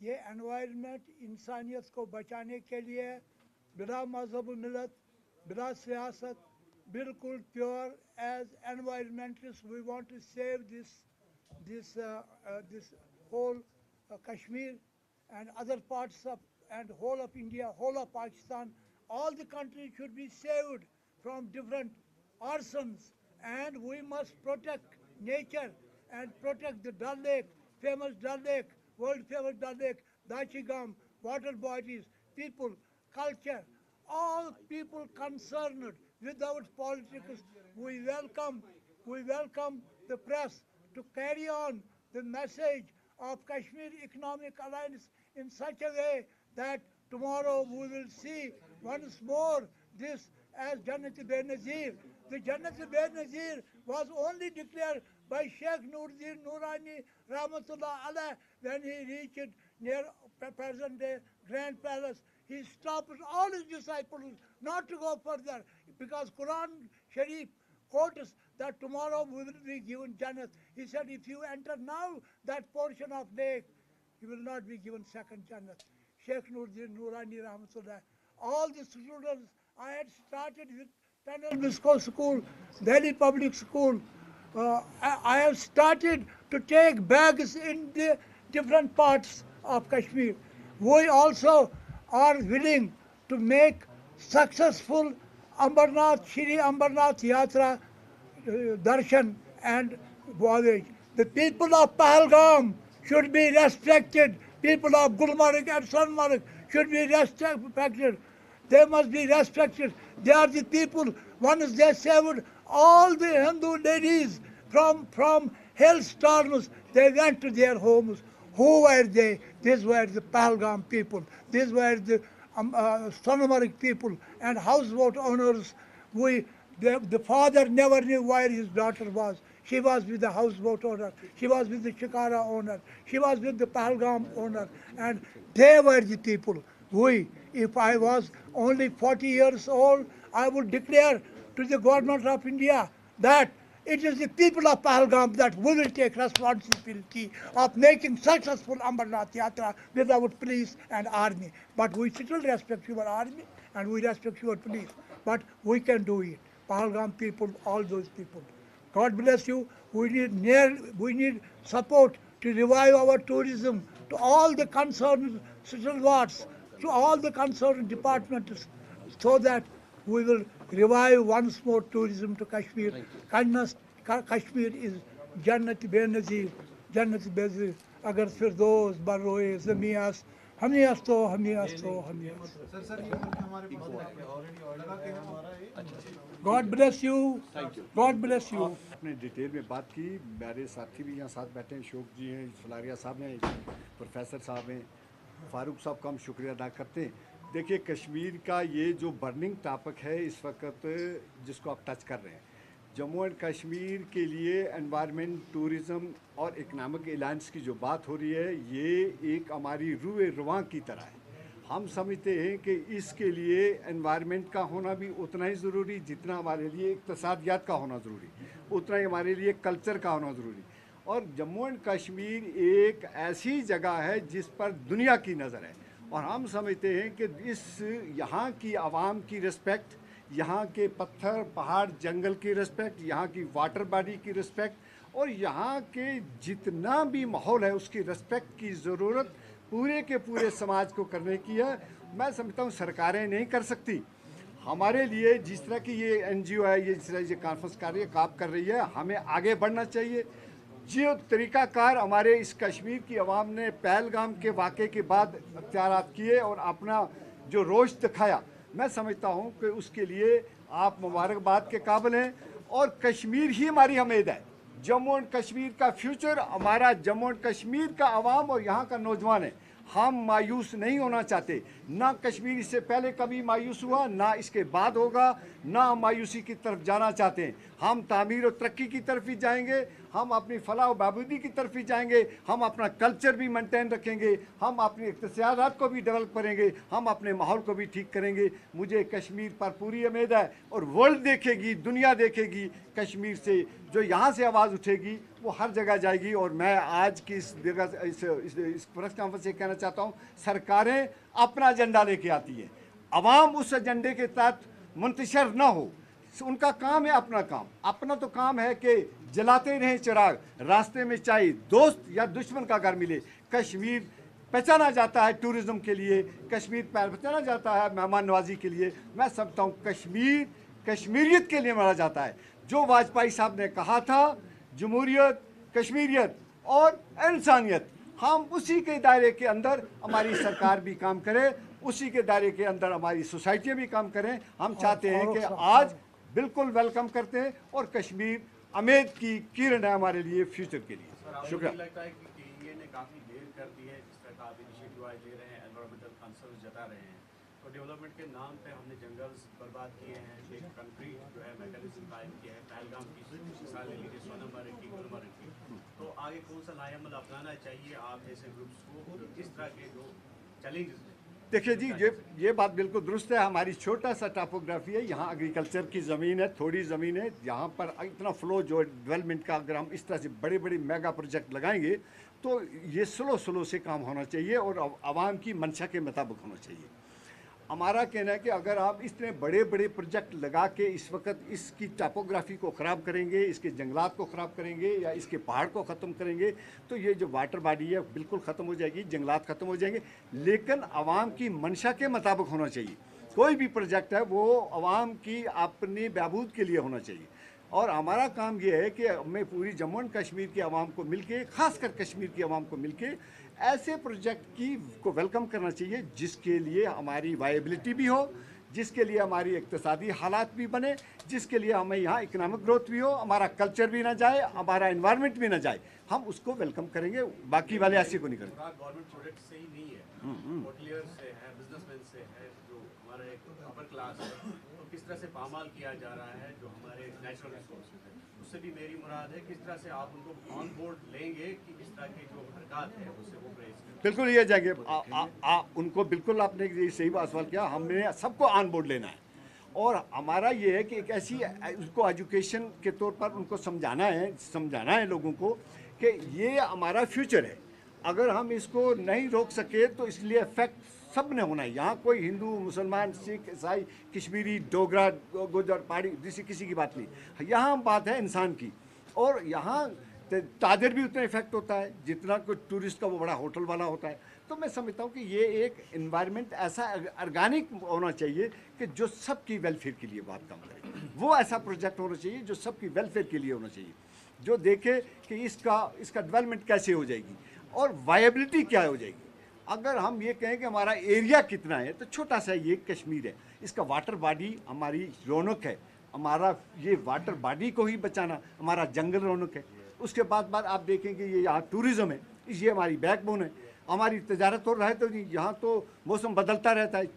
یہ انوائرمنٹ انسانیت کو بچانے کے لیے بلا مذہب و ملت بلا سیاست بالکل pure as environmentalists we want to save this whole Kashmir and other parts of and whole of India, whole of Pakistan. All the countries should be saved from different arsons, and we must protect nature and protect the Dal Lake, famous Dal Lake, world famous Dal Lake, Dachigam, water bodies, people, culture, all people concerned without politics. We welcome the press to carry on the message of Kashmir Economic Alliance in such a way that tomorrow we will see once more this as Jannat-e-Benazir. The Jannat-e-Benazir was only declared by Sheikh Nuruddin Noorani Rahmatullah Alayh when he reached near present-day Grand Palace. He stopped all his disciples not to go further because Quran Sharif quotes that tomorrow we will be given Jannat. He said, if you enter now that portion of lake, you will not be given second Jannat. Sheikh Nuruddin Noorani Rahmatullah. All the students, I had started with Tunnel Bisco School, Delhi Public School. I have started to take bags in the different parts of Kashmir. We also are willing to make successful Ambarnath, Shri Ambarnath Yatra darshan and voyage. The people of Pahalgam should be respected. People of Gulmarg and Sonmarg should be respected. They must be respected. They are the people. Once they saved all the Hindu ladies from hailstorms, they went to their homes. Who were they? These were the Pahalgam people. These were the Sonmarg people and houseboat owners. The father never knew where his daughter was. She was with the houseboat owner. She was with the Shikara owner. She was with the Pahalgam owner. And they were the people. If I was only 40 years old, I would declare to the government of India that it is the people of Pahalgam that we will take responsibility of making successful Ambarnath Yatra without police and army. But we still respect your army and we respect your police. But we can do it. Pahalgam people, all those people. God bless you. We need support to revive our tourism to all the concerned stalwarts, to all the concerned departments, so that we will revive once more tourism to Kashmir. Kashmir is Jannat-e-Benazir, Jannat-e-Benazir. Agar Firdoz, Barroe, Zamias, ہمیں ہستو God bless you. God bless you. آپ نے detail میں بات کی. میرے ساتھی بھی یہاں ساتھ بیٹھے ہیں. شوق جی ہیں, فلاریہ صاحب ہیں, پروفیسر صاحب ہیں, فاروق صاحب کا ہم شکریہ ادا کرتے ہیں. دیکھیے کشمیر کا یہ جو برننگ ٹاپک ہے اس وقت جس کو آپ ٹچ کر رہے ہیں, جموں اینڈ کشمیر کے لیے انوائرمنٹ, ٹورزم اور اکنامک الائنس کی جو بات ہو رہی ہے یہ ایک ہماری روح رواں کی طرح ہے. ہم سمجھتے ہیں کہ اس کے لیے انوائرمنٹ کا ہونا بھی اتنا ہی ضروری جتنا ہمارے لیے اقتصادیات کا ہونا ضروری, اتنا ہی ہمارے لیے کلچر کا ہونا ضروری. اور جموں اینڈ کشمیر ایک ایسی جگہ ہے جس پر دنیا کی نظر ہے, اور ہم سمجھتے ہیں کہ یہاں کی عوام کی رسپیکٹ, یہاں کے پتھر پہاڑ جنگل کی رسپیکٹ, یہاں کی واٹر باڈی کی رسپیکٹ اور یہاں کے جتنا بھی ماحول ہے اس کی رسپیکٹ کی ضرورت پورے کے پورے سماج کو کرنے کی ہے. میں سمجھتا ہوں سرکاریں نہیں کر سکتی. ہمارے لیے جس طرح کی یہ این جی او ہے, یہ جس طرح یہ کانفرنس کر رہی ہے, کام کر رہی ہے, ہمیں آگے بڑھنا چاہیے. جو طریقہ کار ہمارے اس کشمیر کی عوام نے پہلگام کے واقعے کے بعد اختیارات کیے اور اپنا جو روش دکھایا, میں سمجھتا ہوں کہ اس کے لیے آپ مبارکباد کے قابل ہیں. اور کشمیر ہی ہماری امید ہے. جموں اینڈ کشمیر کا فیوچر ہمارا جموں اینڈ کشمیر کا عوام اور یہاں کا نوجوان ہے. ہم مایوس نہیں ہونا چاہتے. نہ کشمیر اس سے پہلے کبھی مایوس ہوا, نہ اس کے بعد ہوگا, نہ ہم مایوسی کی طرف جانا چاہتے ہیں. ہم تعمیر و ترقی کی طرف ہی جائیں گے. हम अपनी फलाह व बहबूदी की तरफ भी जाएंगे, हम अपना कल्चर भी मेंटेन रखेंगे, हम अपनी इक़्तिसादात को भी डेवलप करेंगे, हम अपने माहौल को भी ठीक करेंगे। मुझे कश्मीर पर पूरी उम्मीद है और वर्ल्ड देखेगी, दुनिया देखेगी कश्मीर से। जो यहाँ से आवाज़ उठेगी वो हर जगह जाएगी। और मैं आज की इस प्रेस कॉन्फ्रेंस से कहना चाहता हूँ, सरकारें अपना एजेंडा लेके आती है, अवाम उस एजेंडे के तहत मुंतशर ना हो। उनका काम है अपना काम। अपना तो काम है कि जलाते रहें चिराग, रास्ते में चाहे दोस्त या दुश्मन का घर मिले। कश्मीर पहचाना जाता है टूरिज़्म के लिए, कश्मीर पहचाना जाता है मेहमान नवाजी के लिए। मैं समझता हूँ कश्मीर कश्मीरियत के लिए माना जाता है। जो वाजपेयी साहब ने कहा था, जमहूरियत, कश्मीरियत और इंसानियत, हम उसी के दायरे के अंदर हमारी सरकार भी काम करे, उसी के दायरे के अंदर हमारी सोसाइटियाँ भी काम करें। हम चाहते हैं कि आज बिल्कुल वेलकम करते हैं और कश्मीर उम्मीद की किरण है हमारे लिए फ्यूचर के लिए। शुक्रिया। लगता है कि ये ने काफ़ी देर कर दी है, जिस तरह का आप इनिशिएटिव आज ले रहे हैं, एनवायरमेंटल कंसर्न जता रहे हैं, तो डेवलपमेंट के नाम पे हमने जंगल्स बर्बाद किए हैं, एक कंक्रीट जो है मैकेनिज्म कायम किया है, पहलगाम की मिसाल ले लीजिए, सोनमर्ग की, गुलमर्ग की। तो आगे कौन सा लाएअमल अपनाना चाहिए आप जैसे ग्रुप्स को, जो इस तरह के जो चैलेंजेस हैं? देखिए जी, ये बात बिल्कुल दुरुस्त है। हमारी छोटा सा टापोग्राफी है, यहाँ एग्रीकल्चर की ज़मीन है, थोड़ी ज़मीन है। यहाँ पर इतना फ्लो जो डेवलपमेंट का, अगर हम इस तरह से बड़े बड़े मेगा प्रोजेक्ट लगाएंगे तो ये स्लो से काम होना चाहिए और आवाम की मंशा के मुताबिक होना चाहिए। हमारा कहना है कि अगर आप इतने बड़े बड़े प्रोजेक्ट लगा के इस वक्त इसकी टापोग्राफी को ख़राब करेंगे, इसके जंगलात को ख़राब करेंगे या इसके पहाड़ को ख़त्म करेंगे, तो ये जो वाटर बॉडी है बिल्कुल ख़त्म हो जाएगी, जंगलात ख़त्म हो जाएंगे। लेकिन आवाम की मंशा के मुताबिक होना चाहिए। कोई भी प्रोजेक्ट है वो आवाम की अपनी बहबूद के लिए होना चाहिए। और हमारा काम ये है कि हमें पूरी जम्मू एंड कश्मीर की आवाम को मिलके, ख़ासकर कश्मीर की आवाम को मिलके ऐसे प्रोजेक्ट को वेलकम करना चाहिए जिसके लिए हमारी वायबिलिटी भी हो, जिसके लिए हमारी इक़्तिसादी हालात भी बने, जिसके लिए हमें यहाँ इकनॉमिक ग्रोथ भी हो, हमारा कल्चर भी ना जाए, हमारा एनवायरनमेंट भी ना जाए। हम उसको वेलकम करेंगे, बाकी वाले ऐसे को नहीं करेंगे। गवर्नमेंट प्रोजेक्ट से ही नहीं है, होटलियर से है, बिजनेसमैन से है, जो हमारा एक अपर क्लास है, तो किस तरह से पामाल किया जा रहा है जो हमारे नेचुरल रिसोर्सेज है। उससे भी मेरी मुराद है किस तरह से आप उनको ऑन बोर्ड लेंगे कि इस तरह की जो हरकत है उससे वो प्रेस करें। बिल्कुल ये जाएंगे उनको, बिल्कुल आपने ये सही बात सवाल किया। हमने सबको ऑन बोर्ड लेना है और हमारा ये है कि एक ऐसी उसको एजुकेशन के तौर पर उनको समझाना है लोगों को कि ये हमारा फ्यूचर है। अगर हम इसको नहीं रोक सके तो इसलिए इफेक्ट सब ने होना है। यहाँ कोई हिंदू, मुसलमान, सिख, ईसाई, कश्मीरी, डोगरा, गुजर, पहाड़ी, जिससे किसी की बात नहीं। यहाँ बात है इंसान की। और यहाँ ताजर भी उतना इफेक्ट होता है जितना कोई टूरिस्ट का वो बड़ा होटल वाला होता है। तो मैं समझता हूँ कि ये एक एनवायरनमेंट ऐसा ऑर्गेनिक होना चाहिए कि जो सबकी वेलफेयर के लिए बात काम करे। वो ऐसा प्रोजेक्ट होना चाहिए जो सबकी वेलफेयर के लिए होना चाहिए, जो देखे कि इसका डेवलपमेंट कैसे हो जाएगी और वायबिलिटी क्या हो जाएगी। अगर हम ये कहें कि हमारा एरिया कितना है, तो छोटा सा ये कश्मीर है, इसका वाटर बॉडी हमारी रौनक है। हमारा ये वाटर बॉडी को ही बचाना, हमारा जंगल रौनक है। उसके बाद आप देखेंगे ये यहाँ टूरिज़्म है, ये हमारी बैकबोन है। हमारी तजारत हो रहा है तो यहाँ तो मौसम बदलता रहता है,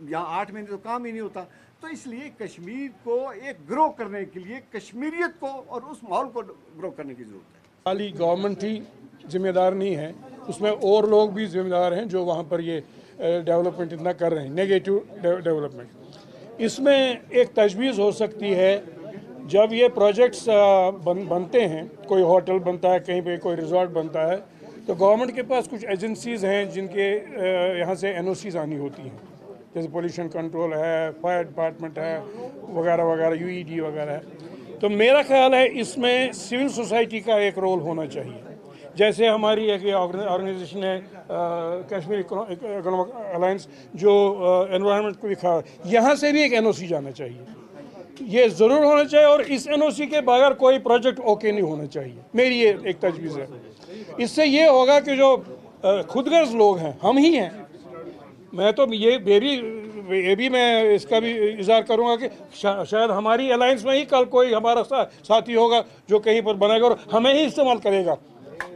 यहाँ 8 महीने तो काम ही नहीं होता। तो इसलिए कश्मीर को एक ग्रो करने के लिए कश्मीरियत को और उस माहौल को ग्रो करने की ज़रूरत है। खाली गवर्नमेंट ही जिम्मेदार नहीं है, उसमें और लोग भी जिम्मेदार हैं जो वहाँ पर ये डेवलपमेंट इतना कर रहे हैं, नेगेटिव डेवलपमेंट। इसमें एक तजवीज़ हो सकती है, जब ये प्रोजेक्ट्स बनते हैं, कोई होटल बनता है, कहीं पे कोई रिजॉर्ट बनता है, तो गवर्नमेंट के पास कुछ एजेंसीज़ हैं जिनके यहाँ से NOCs आनी होती हैं, जैसे पोल्यूशन कंट्रोल है, फायर डिपार्टमेंट है, वगैरह वगैरह, UED वगैरह है। तो मेरा ख्याल है इसमें सिविल सोसाइटी का एक रोल होना चाहिए। जैसे हमारी एक ऑर्गेनाइजेशन है कश्मीर इकोनॉमिक अलायंस, जो एनवायरनमेंट को दिखा, यहाँ से भी एक NOC जाना चाहिए, ये ज़रूर होना चाहिए। और इस NOC के बगैर कोई प्रोजेक्ट ओके नहीं होना चाहिए, मेरी ये एक तजवीज़ है। इससे ये होगा कि जो खुदगर्ज लोग हैं, हम ही हैं। मैं तो ये भी मैं इसका भी इज़हार करूँगा कि शायद हमारी अलायंस में ही कल कोई हमारा साथी होगा जो कहीं पर बनाएगा और हमें ही इस्तेमाल करेगा,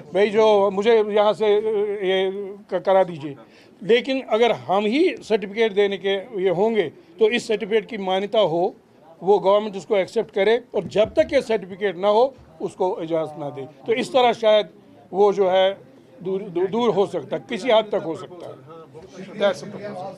भाई जो मुझे यहाँ से ये करा दीजिए। लेकिन अगर हम ही सर्टिफिकेट देने के ये होंगे तो इस सर्टिफिकेट की मान्यता हो वो गवर्नमेंट उसको एक्सेप्ट करे और जब तक ये सर्टिफिकेट ना हो उसको इजाज़त ना दे। तो इस तरह शायद वो जो है दूर हो सकता है, किसी हद तक हो सकता है। That's the proposal.